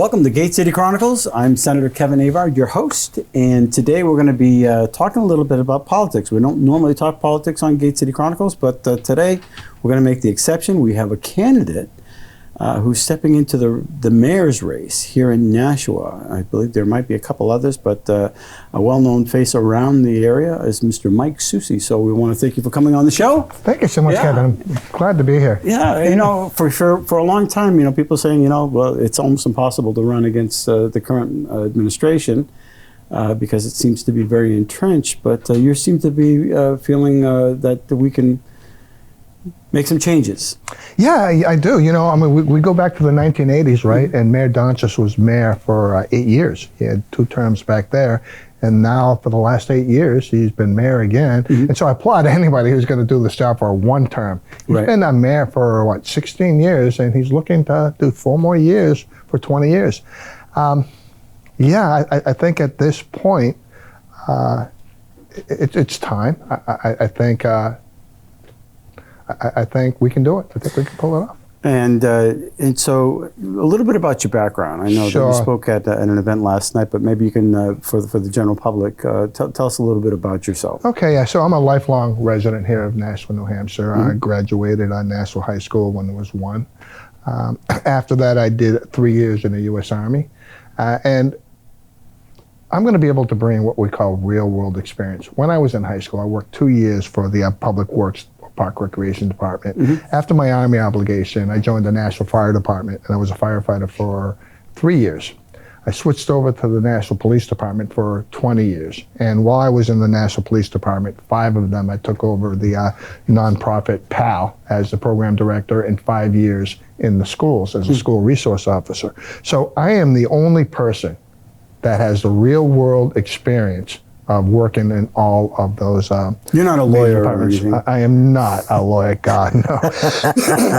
Welcome to Gate City Chronicles. I'm Senator Kevin Avard, your host, and today we're going to be talking a little bit about politics. We don't normally talk politics on Gate City Chronicles, but today we're going to make the exception. We have a candidate who's stepping into the mayor's race here in Nashua. I believe there might be a couple others, but a well-known face around the area is Mr. Mike Soucy. So we want to thank you for coming on the show. Thank you so much, Kevin. I'm glad to be here. Yeah, you know, for a long time, you know, people saying, you know, well, it's almost impossible to run against the current administration because it seems to be very entrenched. But you seem to be feeling that we can make some changes. Yeah, I do. You know, I mean, we go back to the 1980s, right? Mm-hmm. And Mayor Donchis was mayor for 8 years. He had 2 terms back there. And now for the last 8 years, he's been mayor again. Mm-hmm. And so I applaud anybody who's going to do this job for 1 term. He's been a mayor for, 16 years, and he's looking to do 4 more years for 20 years. I think at this point, it's time. I think we can do it. I think we can pull it off. And so a little bit about your background. I know that you spoke at an event last night, but maybe you can, for the general public, tell us a little bit about yourself. Okay, yeah. So I'm a lifelong resident here of Nashua, New Hampshire. Mm-hmm. I graduated on Nashua High School when I was 1. After that, I did 3 years in the U.S. Army. And I'm going to be able to bring what we call real-world experience. When I was in high school, I worked 2 years for the Public Works Park Recreation Department. Mm-hmm. After my Army obligation, I joined the National Fire Department, and I was a firefighter for 3 years. I switched over to the National Police Department for 20 years. And while I was in the National Police Department, 5 of them, I took over the nonprofit PAL as the program director, and 5 years in the schools as a school resource officer. So I am the only person that has the real-world experience of working in all of those. You're not a lawyer or anything? I am not a lawyer, God, no.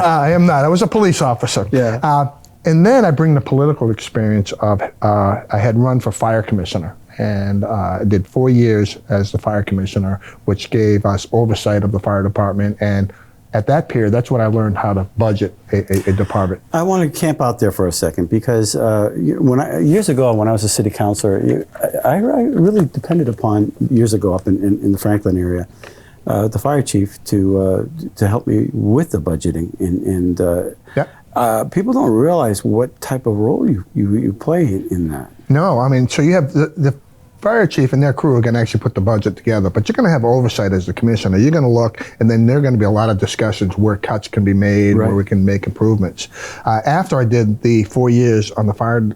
I am not. I was a police officer. Yeah. And then I bring the political experience of, I had run for fire commissioner, and I did 4 years as the fire commissioner, which gave us oversight of the fire department. And at that period, that's when I learned how to budget a department. I want to camp out there for a second because years ago, when I was a city councilor, I really depended upon, years ago up in the Franklin area, the fire chief to help me with the budgeting. People don't realize what type of role you play in that. No, I mean, so you have the fire chief and their crew are going to actually put the budget together, but you're going to have oversight as the commissioner. You're going to look, and then there are going to be a lot of discussions where cuts can be made, where we can make improvements. After I did the 4 years on the fire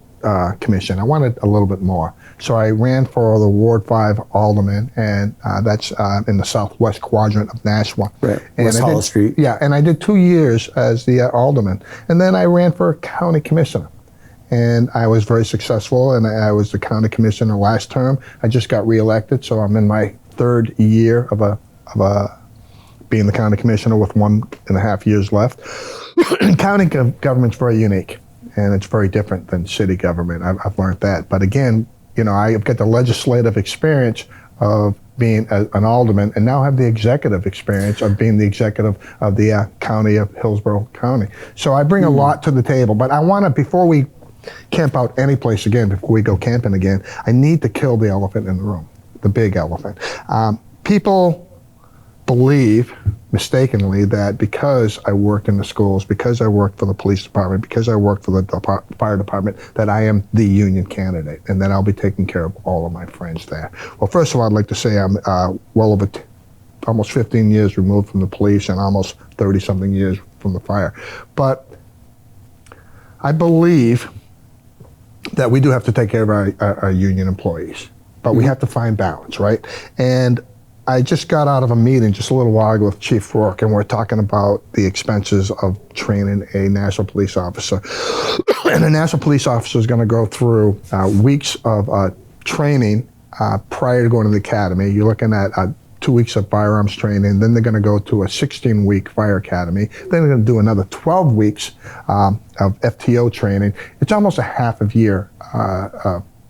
commission, I wanted a little bit more. So I ran for the Ward 5 alderman, and that's in the southwest quadrant of Nashua. Right, West Hollow Street. Yeah, and I did 2 years as the alderman. And then I ran for county commissioner. And I was very successful, and I was the county commissioner last term. I just got reelected, so I'm in my 3rd year of being the county commissioner with 1.5 years left. County government's very unique, and it's very different than city government. I've learned that. But again, you know, I've got the legislative experience of being an alderman, and now have the executive experience of being the executive of the county of Hillsborough County. So I bring a lot to the table. But I want to, before we camp out any place again, before we go camping again, I need to kill the elephant in the room, the big elephant. People believe mistakenly that because I worked in the schools, because I worked for the police department, because I worked for the fire department, that I am the union candidate and that I'll be taking care of all of my friends there. Well, first of all, I'd like to say I'm well over almost 15 years removed from the police and almost 30-something years from the fire. But I believe that we do have to take care of our union employees, but we have to find balance, right? And I just got out of a meeting just a little while ago with Chief Rourke, and we're talking about the expenses of training a national police officer. And a national police officer is going to go through weeks of training prior to going to the academy. You're looking at 2 weeks of firearms training, then they're going to go to a 16-week fire academy, then they're going to do another 12 weeks of FTO training. It's almost a half a year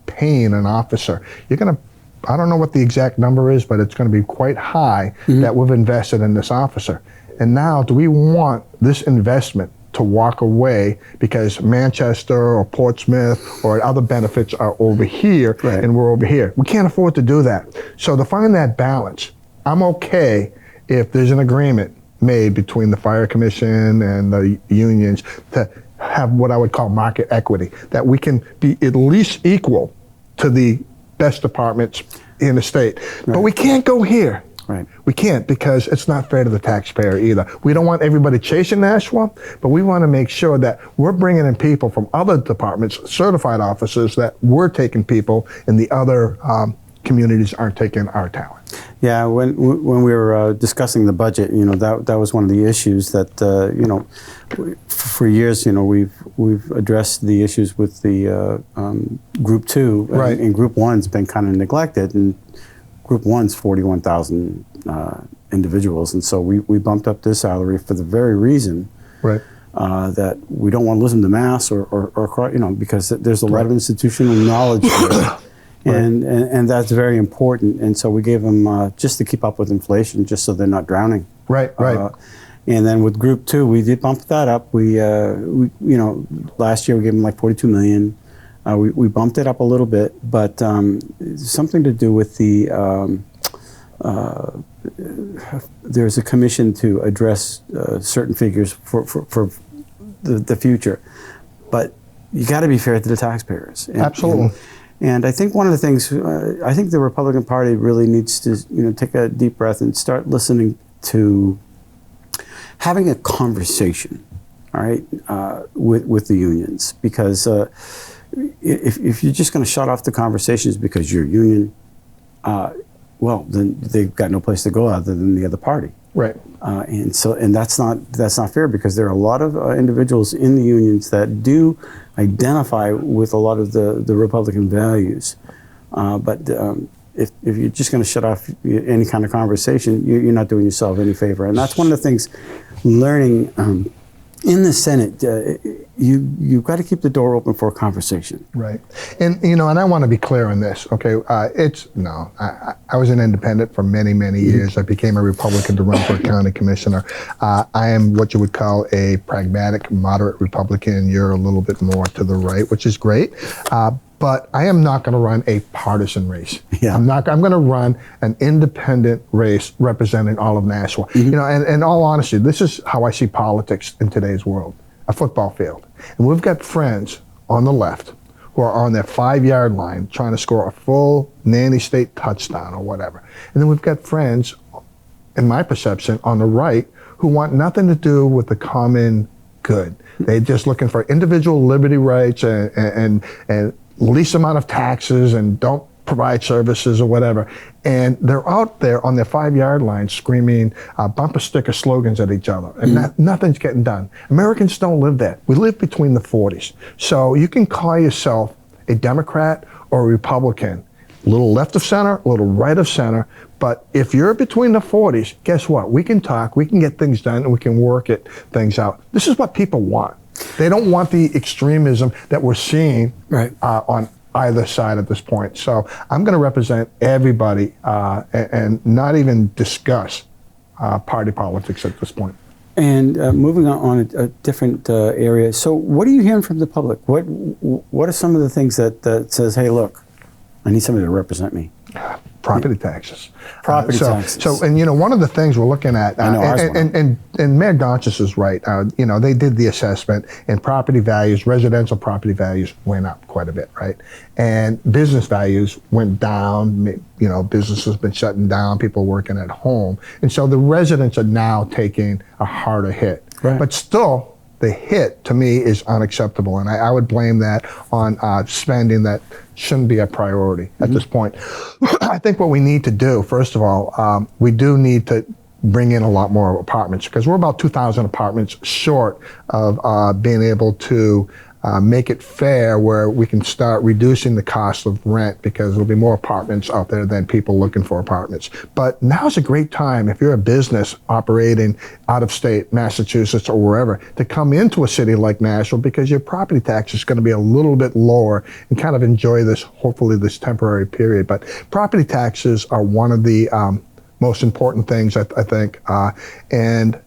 paying an officer. You're going to, I don't know what the exact number is, but it's going to be quite high that we've invested in this officer. And now, do we want this investment to walk away because Manchester or Portsmouth or other benefits are over here and we're over here. We can't afford to do that. So to find that balance, I'm okay if there's an agreement made between the Fire Commission and the unions to have what I would call market equity, that we can be at least equal to the best departments in the state. But we can't go here. We can't, because it's not fair to the taxpayer either. We don't want everybody chasing Nashua, but we want to make sure that we're bringing in people from other departments, certified officers, that we're taking people and the other communities aren't taking our talent. Yeah, when we were discussing the budget, that was one of the issues that for years, we've addressed the issues with the Group 2, and Group 1's been kind of neglected, and Group 1's 41,000 individuals, and so we bumped up their salary for the very reason that we don't want to lose them to mass or because there's a lot of institutional knowledge there. And that's very important. And so we gave them just to keep up with inflation, just so they're not drowning. And then with Group 2, we did bump that up. We last year we gave them like 42 million. We bumped it up a little bit, but something to do with the there's a commission to address certain figures for the future. But you got to be fair to the taxpayers. Absolutely. And I think one of the things, I think the Republican Party really needs to, take a deep breath and start listening to having a conversation, all right, with the unions. Because if you're just going to shut off the conversations because you're a union, well, then they've got no place to go other than the other party. And that's not fair, because there are a lot of individuals in the unions that do identify with a lot of the Republican values. But if you're just going to shut off any kind of conversation, you're not doing yourself any favor. And that's one of the things, learning in the Senate, you've got to keep the door open for a conversation. And and I want to be clear on this. Okay, I was an independent for many years. I became a Republican to run for a county commissioner. I am what you would call a pragmatic, moderate Republican. You're a little bit more to the right, which is great. But I am not going to run a partisan race. I'm going to run an independent race representing all of Nashua. And in all honesty, this is how I see politics in today's world: a football field. And we've got friends on the left who are on their 5-yard line trying to score a full nanny state touchdown or whatever. And then we've got friends, in my perception, on the right who want nothing to do with the common good. They're just looking for individual liberty rights and least amount of taxes and don't provide services or whatever. And they're out there on their 5-yard line screaming bumper sticker slogans at each other. And nothing's getting done. Americans don't live there. We live between the 40s. So you can call yourself a Democrat or a Republican, a little left of center, a little right of center. But if you're between the 40s, guess what? We can talk, we can get things done, and we can work things out. This is what people want. They don't want the extremism that we're seeing on either side at this point. So I'm going to represent everybody and not even discuss party politics at this point. And moving on a different area. So what are you hearing from the public? What are some of the things that says, hey, look, I need somebody to represent me? Property taxes. Taxes. So, and one of the things we're looking at, and Mayor Gonchas is right. They did the assessment, and property values, residential property values, went up quite a bit, right? And business values went down. Business has been shutting down. People working at home, and so the residents are now taking a harder hit. But still, the hit to me is unacceptable, and I would blame that on spending that shouldn't be a priority at this point. I think what we need to do, first of all, we do need to bring in a lot more apartments, because we're about 2,000 apartments short of being able to make it fair, where we can start reducing the cost of rent, because there'll be more apartments out there than people looking for apartments. But now's a great time, if you're a business operating out of state, Massachusetts or wherever, to come into a city like Nashville, because your property tax is going to be a little bit lower, and kind of enjoy this, hopefully this temporary period. But property taxes are one of the most important things, I think, and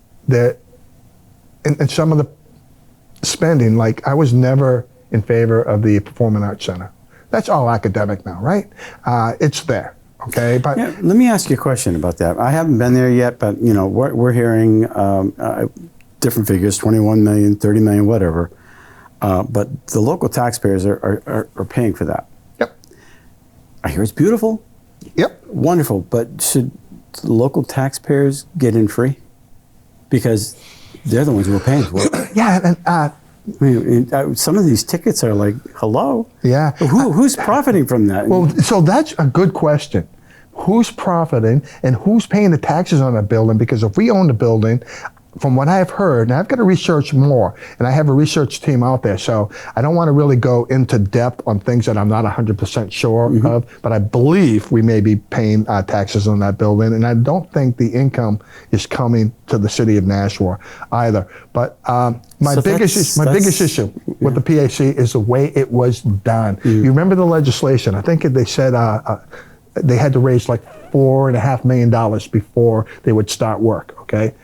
some of the spending, like I was never in favor of the Performing Arts Center. That's all academic now, right? It's there, okay? But Yeah, let me ask you a question about that. I haven't been there yet, but you know, we're hearing different figures, 21 million, 30 million, whatever. But the local taxpayers are paying for that. Yep. I hear it's beautiful. Yep. Wonderful. But should the local taxpayers get in free? Because they're the ones who are paying for it. Yeah, and I mean, some of these tickets are like, hello? yeah. Who's profiting from that? Well, so that's a good question. Who's profiting and who's paying the taxes on that building? Because if we own the building, from what I've heard, and I've got to research more, and I have a research team out there, so I don't want to really go into depth on things that I'm not 100% sure of, but I believe we may be paying taxes on that building, and I don't think the income is coming to the city of Nashua either. But my biggest issue with the PAC is the way it was done. You remember the legislation? I think they said they had to raise like $4.5 million before they would start work, okay?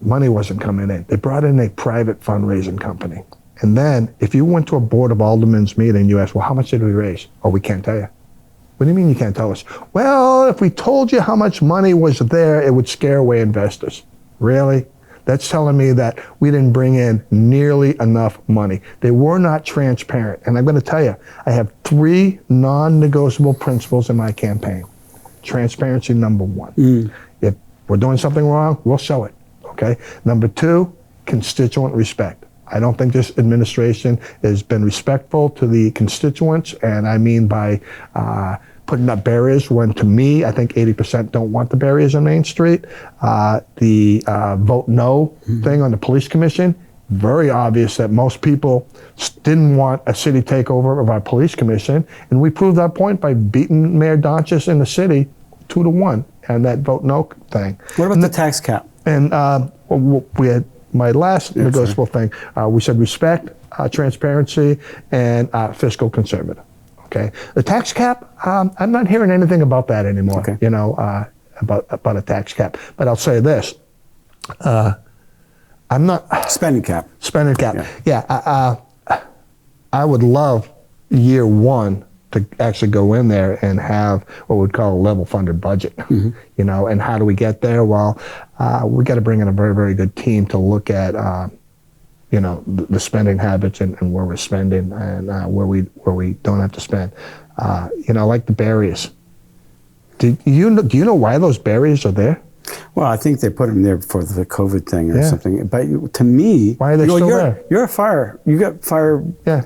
Money wasn't coming in. They brought in a private fundraising company. And then if you went to a Board of Aldermen's meeting, you asked, well, how much did we raise? Oh, we can't tell you. What do you mean you can't tell us? Well, if we told you how much money was there, it would scare away investors. Really? That's telling me that we didn't bring in nearly enough money. They were not transparent. And I'm going to tell you, I have 3 non-negotiable principles in my campaign. Transparency, number 1. If we're doing something wrong, we'll show it. Okay. Number 2, constituent respect. I don't think this administration has been respectful to the constituents, and I mean by putting up barriers when, to me, I think 80% don't want the barriers on Main Street. The vote no thing on the police commission, very obvious that most people didn't want a city takeover of our police commission, and we proved that point by beating Mayor Donchis in the city 2-1 and that vote no thing. What about the tax cap? And we had my last negotiable thing. We said respect, transparency, and fiscal conservative. Okay. The tax cap, I'm not hearing anything about that anymore. Okay. You know, about a tax cap. But I'll say this: I'm not Spending cap. spending cap. Yeah. I would love year 1 to actually go in there and have what we'd call a level funded budget, you know, and how do we get there? Well, we got to bring in a very, very good team to look at, you know, the spending habits and where we're spending and where we don't have to spend. You know, like the barriers. Do you know why those barriers are there? Well, I think they put them there for the COVID thing or something. But to me, why are they still there? You're a fire. You got fire. Yeah.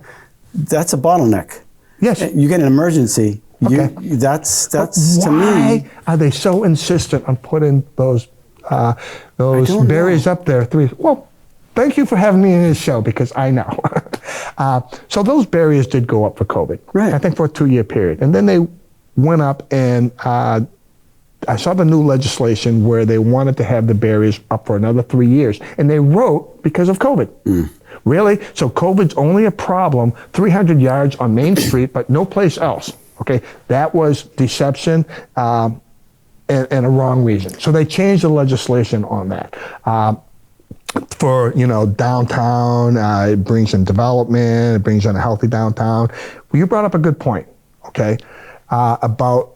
That's a bottleneck. Yes. You get an emergency. Okay. That's to me. Why are they so insistent on putting those barriers up there? Well, thank you for having me in this show because I know. So those barriers did go up for COVID. Right. I think for a 2-year period. And then they went up and I saw the new legislation where they wanted to have the barriers up for another 3 years. And they wrote because of COVID. Really? So COVID's only a problem 300 yards on Main Street, but no place else. Okay, that was deception and a wrong reason. So they changed the legislation on that. For, you know, downtown, it brings in development, it brings in a healthy downtown. Well, you brought up a good point, okay, about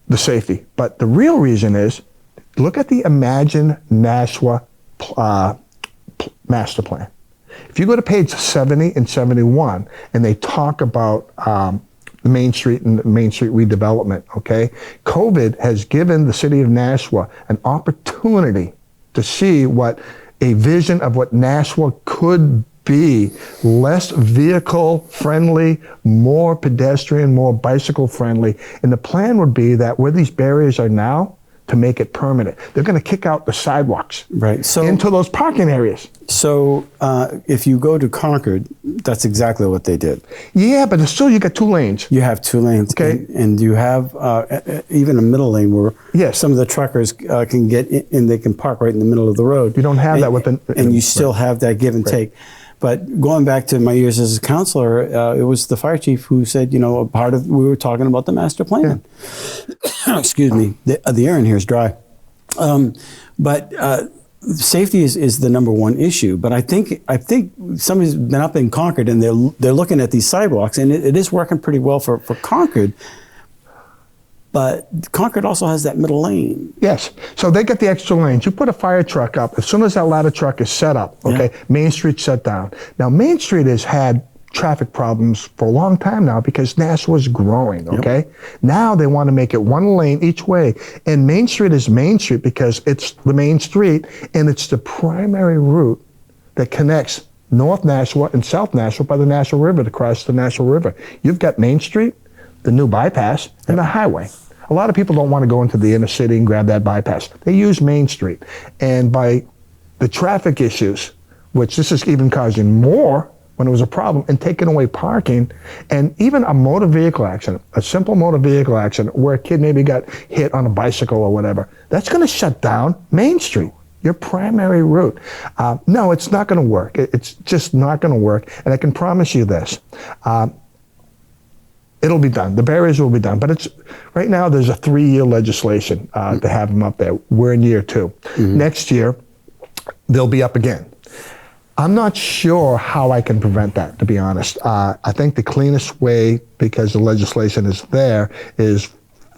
the safety. But the real reason is, look at the Imagine Nashua master plan. If you go to page 70 and 71, and they talk about the Main Street and the Main Street redevelopment, okay? COVID has given the city of Nashua an opportunity to see what a vision of what Nashua could be: less vehicle friendly, more pedestrian, more bicycle friendly. And the plan would be that where these barriers are now, to make it permanent. They're going to kick out the sidewalks into those parking areas. So if you go to Concord, that's exactly what they did. Yeah, but still you got 2 lanes. You have 2 lanes. Okay. And you have even a middle lane where some of the truckers can get in, they can park right in the middle of the road. You don't have that with and you still have that give and take. But going back to my years as a counselor, it was the fire chief who said, you know, we were talking about the master plan. Yeah. Excuse me, the air in here is dry. But safety is the number one issue, but I think somebody's been up in Concord and they're looking at these sidewalks, and it is working pretty well for Concord. But Concord also has that middle lane. Yes. So they get the extra lanes. You put a fire truck up. As soon as that ladder truck is set up, okay, Main Street's shut down. Now, Main Street has had traffic problems for a long time now because Nashua's growing, okay? Yep. Now they want to make it one lane each way. And Main Street is Main Street because it's the main street, and it's the primary route that connects North Nashua and South Nashua by the Nashua River to cross the Nashua River. You've got Main Street, the new bypass, and the highway. A lot of people don't want to go into the inner city and grab that bypass. They use Main Street. And by the traffic issues, which this is even causing more when it was a problem, and taking away parking, and even a motor vehicle accident, a simple motor vehicle accident where a kid maybe got hit on a bicycle or whatever, that's going to shut down Main Street, your primary route. No, it's not going to work. It's just not going to work. And I can promise you this. It'll be done. The barriers will be done. But it's right now there's a 3-year legislation to have them up there. We're in year 2. Mm-hmm. Next year, they'll be up again. I'm not sure how I can prevent that, to be honest. I think the cleanest way, because the legislation is there, is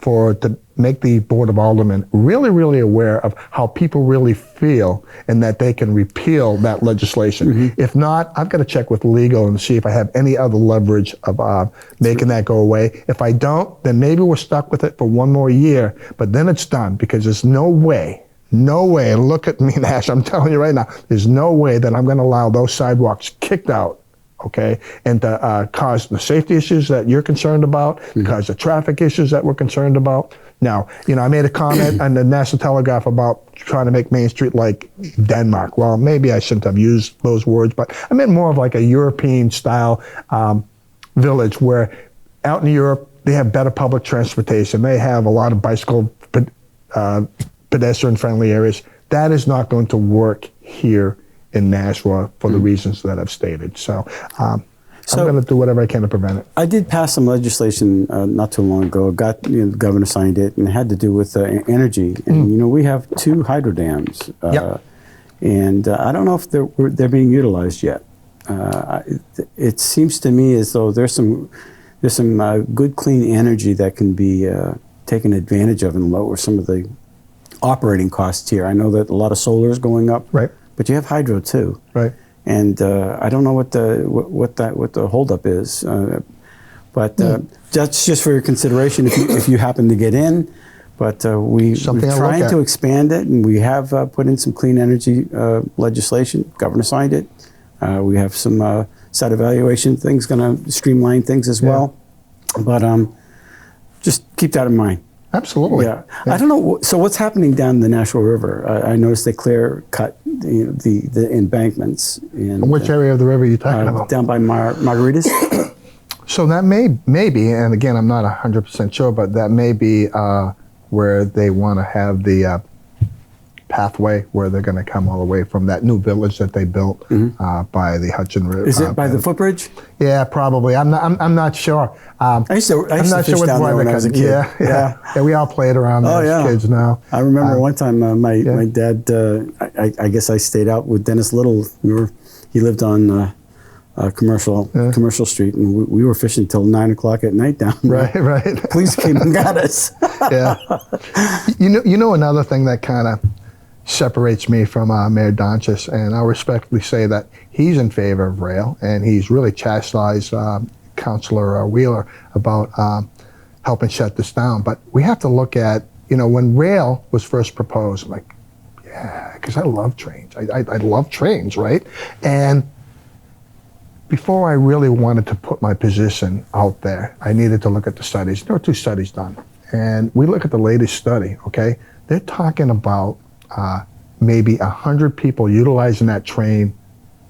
to make the Board of Aldermen really, really aware of how people really feel and that they can repeal that legislation. Mm-hmm. If not, I've got to check with legal and see if I have any other leverage of making that go away. If I don't, then maybe we're stuck with it for 1 more year, but then it's done, because there's no way, and look at me, Nash, I'm telling you right now, there's no way that I'm going to allow those sidewalks kicked out, okay, and to cause the safety issues that you're concerned about, cause the traffic issues that we're concerned about. Now, I made a comment on the National Telegraph about trying to make Main Street like Denmark. Well, maybe I shouldn't have used those words, but I meant more of like a European style village where out in Europe, they have better public transportation. They have a lot of bicycle pedestrian-friendly areas. That is not going to work here in Nashua for the reasons that I've stated. So I'm going to do whatever I can to prevent it. I did pass some legislation not too long ago. The governor signed it, and it had to do with energy. And we have 2 hydro dams, and I don't know if they're being utilized yet. It seems to me as though there's some good clean energy that can be taken advantage of and lower some of the operating costs here. I know that a lot of solar is going up, right? But you have hydro too, right? And I don't know what the holdup is, but that's just for your consideration if you happen to get in. But we're trying to expand it, and we have put in some clean energy legislation. Governor signed it. We have some site evaluation things, going to streamline things as well. But just keep that in mind. Absolutely. Yeah. I don't know. So what's happening down the Nashua River? I noticed they clear cut the embankments. In which area of the river are you talking about? Down by Margaritas. So that may be, and again, I'm not 100% sure, but that may be where they want to have the pathway where they're going to come all the way from that new village that they built by the Hudson River. Is it by the footbridge? Yeah, probably. I'm not sure. I used to fish down there when I was a kid. Yeah. We all played around there as kids now. I remember one time my dad. I guess I stayed out with Dennis Little. He lived on Commercial Street, and we were fishing till 9 o'clock at night down there. Right. Police came and got us. Yeah. You know another thing that kind of separates me from Mayor Donchis, and I'll respectfully say that he's in favor of rail, and he's really chastised Councilor Wheeler about helping shut this down. But we have to look at, when rail was first proposed, I'm like, because I love trains. I love trains, right? And before I really wanted to put my position out there, I needed to look at the studies. There were 2 studies done. And we look at the latest study, okay? They're talking about maybe 100 people utilizing that train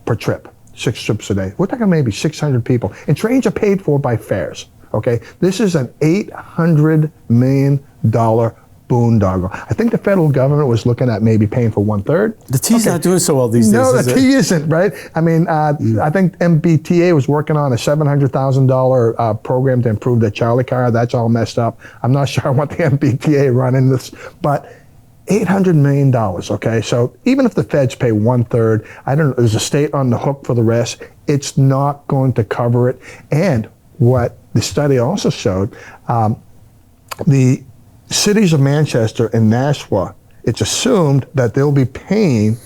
per trip, 6 trips a day. We're talking maybe 600 people. And trains are paid for by fares, okay? This is an $800 million boondoggle. I think the federal government was looking at maybe paying for 1/3. The T's not doing so well these days. No, the T isn't, right? I mean, I think MBTA was working on a $700,000 program to improve the Charlie car. That's all messed up. I'm not sure I want the MBTA running this, but $800 million, okay? So even if the feds pay 1/3, there's a state on the hook for the rest, it's not going to cover it. And what the study also showed, the cities of Manchester and Nashua, it's assumed that they'll be paying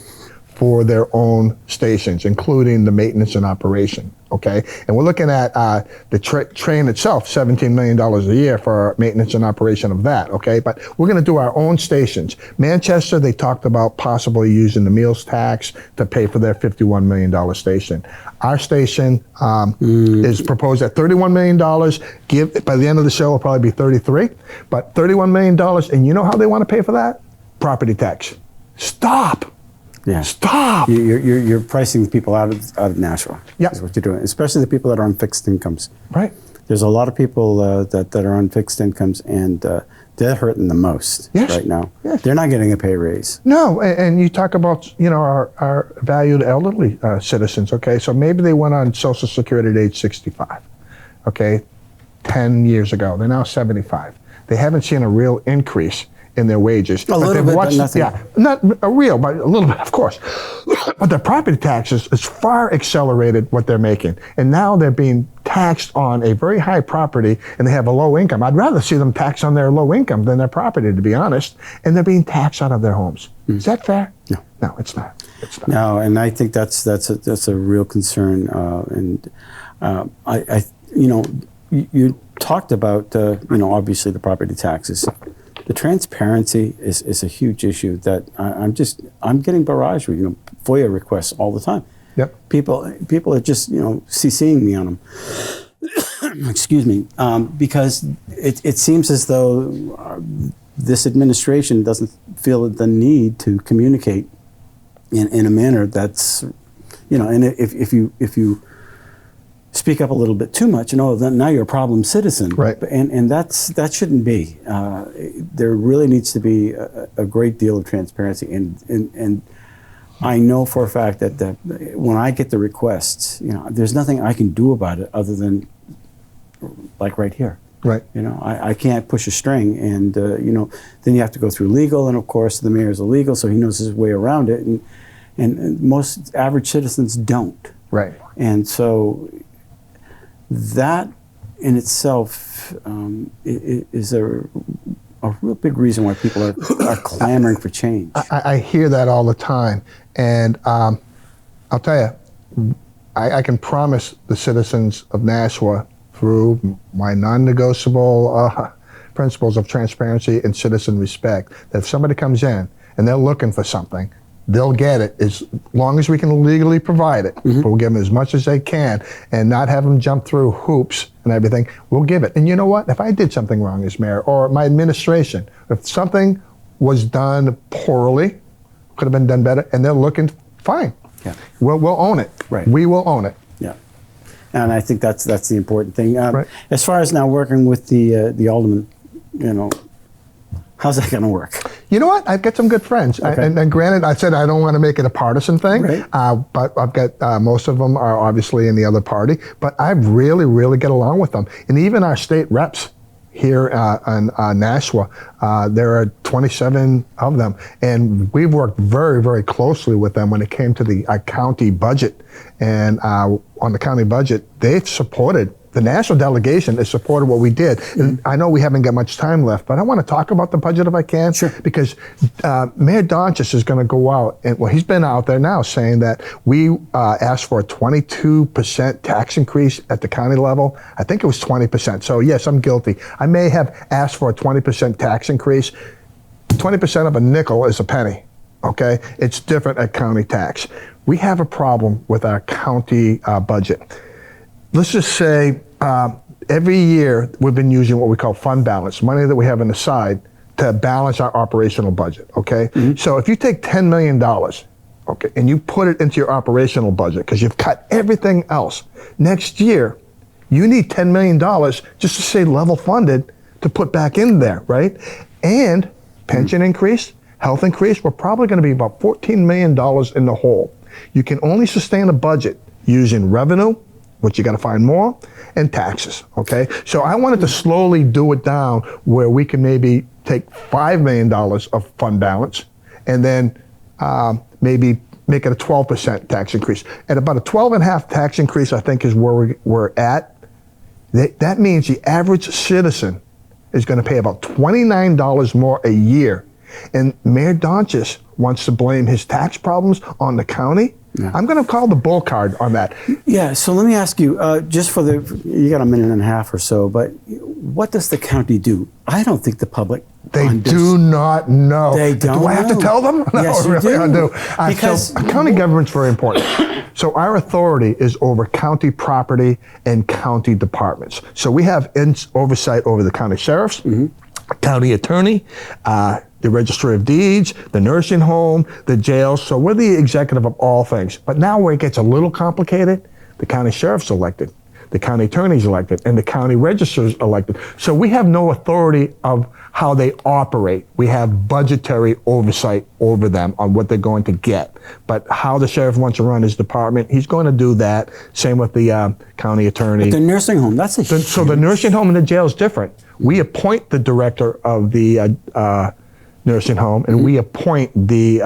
for their own stations, including the maintenance and operation, okay? And we're looking at the train itself, $17 million a year for maintenance and operation of that, okay? But we're gonna do our own stations. Manchester, they talked about possibly using the meals tax to pay for their $51 million station. Our station is proposed at $31 million. By the end of the show, it'll probably be 33, but $31 million, and you know how they wanna pay for that? Property tax. Stop. Yeah. Stop. You're pricing people out of Nashua. Yep. Is what you're doing, especially the people that are on fixed incomes. Right. There's a lot of people that are on fixed incomes, and they're hurting the most right now. Yes. They're not getting a pay raise. No, and you talk about, our valued elderly citizens, okay? So maybe they went on Social Security at age 65, okay, 10 years ago. They're now 75. They haven't seen a real increase in their wages. A little bit, but nothing. Yeah, not a real, but a little bit, of course. But their property taxes is far accelerated what they're making. And now they're being taxed on a very high property, and they have a low income. I'd rather see them taxed on their low income than their property, to be honest. And they're being taxed out of their homes. Is that fair? No. No, it's not. It's not. No, and I think that's a real concern. You talked about obviously the property taxes. The transparency is a huge issue that I'm getting barraged with, FOIA requests all the time. Yep. People are just, CCing me on them. Excuse me, because it seems as though this administration doesn't feel the need to communicate in a manner that's, and if you speak up a little bit too much, then now you're a problem citizen. Right. And that shouldn't be. There really needs to be a great deal of transparency. And I know for a fact that when I get the requests, there's nothing I can do about it other than like right here. Right. I can't push a string, and then you have to go through legal, and of course the mayor's illegal, so he knows his way around it, and most average citizens don't. Right. And so that in itself is a real big reason why people are clamoring for change. I hear that all the time, and I'll tell you, I can promise the citizens of Nashua through my non-negotiable principles of transparency and citizen respect that if somebody comes in and they're looking for something, they'll get it as long as we can legally provide it. Mm-hmm. But we'll give them as much as they can and not have them jump through hoops and everything. We'll give it. And you know what? If I did something wrong as mayor or my administration, if something was done poorly, could have been done better, and they're looking, fine. Yeah. We'll own it. Right. We will own it. Yeah. And I think that's the important thing. Right. As far as now working with the alderman, how's that going to work? You know what? I've got some good friends. Okay. And granted, I said I don't want to make it a partisan thing, Right. but I've got most of them are obviously in the other party, but I really, really get along with them. And even our state reps here in Nashua, there are 27 of them, and we've worked very, very closely with them when it came to the county budget. And on the county budget, they've supported. The national delegation has supported what we did. And I know we haven't got much time left, but I want to talk about the budget if I can. Sure. Because Mayor Donchis is going to go out, and well, he's been out there now saying that we asked for a 22% tax increase at the county level. I think it was 20%. So yes, I'm guilty. I may have asked for a 20% tax increase. 20% of a nickel is a penny. Okay? It's different at county tax. We have a problem with our county budget. Let's just say every year we've been using what we call fund balance, money that we have on the side to balance our operational budget, okay? Mm-hmm. So if you take $10 million, okay, and you put it into your operational budget because you've cut everything else, next year you need $10 million just to stay level funded to put back in there, right? And pension increase, health increase, we're probably going to be about $14 million in the hole. You can only sustain a budget using revenue which you got to find more, and taxes. Okay, so I wanted to slowly do it down where we can maybe take $5 million of fund balance, and then maybe make it a 12% tax increase. At about a 12.5% tax increase, I think is where we're at. That means the average citizen is going to pay about $29 more a year. And Mayor Donchis wants to blame his tax problems on the county. Yeah. I'm going to call the bull card on that. Yeah, so let me ask you, just for you got a minute and a half or so, but what does the county do? I don't think the public do not know. They don't Do I have to tell them? No, yes, you really, do. I do. Because so county government's very important. So our authority is over county property and county departments. So we have oversight over the county sheriffs, county attorney, the registry of deeds, the nursing home, the jails. So we're the executive of all things. But now where it gets a little complicated, the county sheriff's elected, the county attorney's elected, and the county registrar's elected. So we have no authority of how they operate. We have budgetary oversight over them on what they're going to get. But how the sheriff wants to run his department, he's going to do that. Same with the county attorney. But the nursing home, that's a huge... So the nursing home and the jail is different. We appoint the director of the nursing home, and we appoint the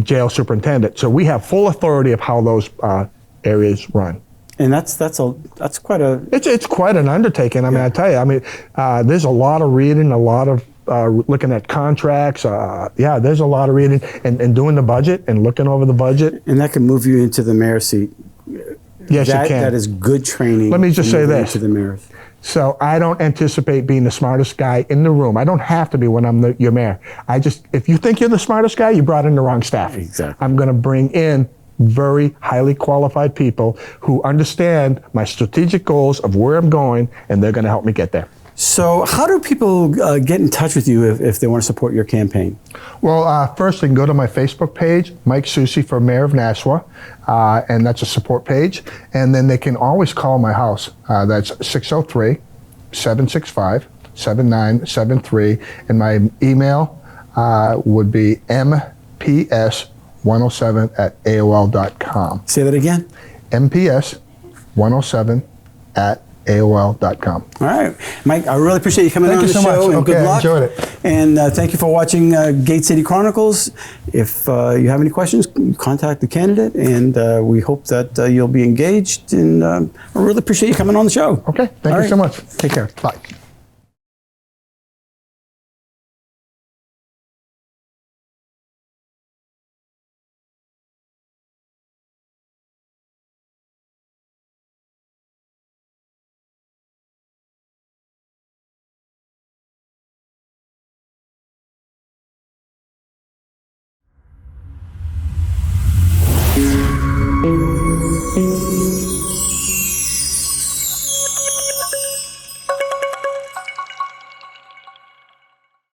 jail superintendent. So we have full authority of how those areas run. And that's quite a... It's quite an undertaking. I mean, I tell you, there's a lot of reading, a lot of looking at contracts. There's a lot of reading and doing the budget and looking over the budget. And that can move you into the mayor's seat. Yes, it can. That is good training. Let me just say this. Into the mayor's. So I don't anticipate being the smartest guy in the room. I don't have to be when I'm your mayor. If you think you're the smartest guy, you brought in the wrong staff. Exactly. I'm going to bring in very highly qualified people who understand my strategic goals of where I'm going, and they're going to help me get there. So how do people get in touch with you if they want to support your campaign? Well, first they can go to my Facebook page, Mike Soucy for Mayor of Nashua, and that's a support page. And then they can always call my house. That's 603-765-7973. And my email would be mps107@aol.com. Say that again. mps107@aol.com. All right. Mike, I really appreciate you coming on the show. Thank you so much. And good luck. I enjoyed it. And thank you for watching Gate City Chronicles. If you have any questions, contact the candidate, and we hope that you'll be engaged. And I really appreciate you coming on the show. Okay. Thank you so much. Take care. Bye.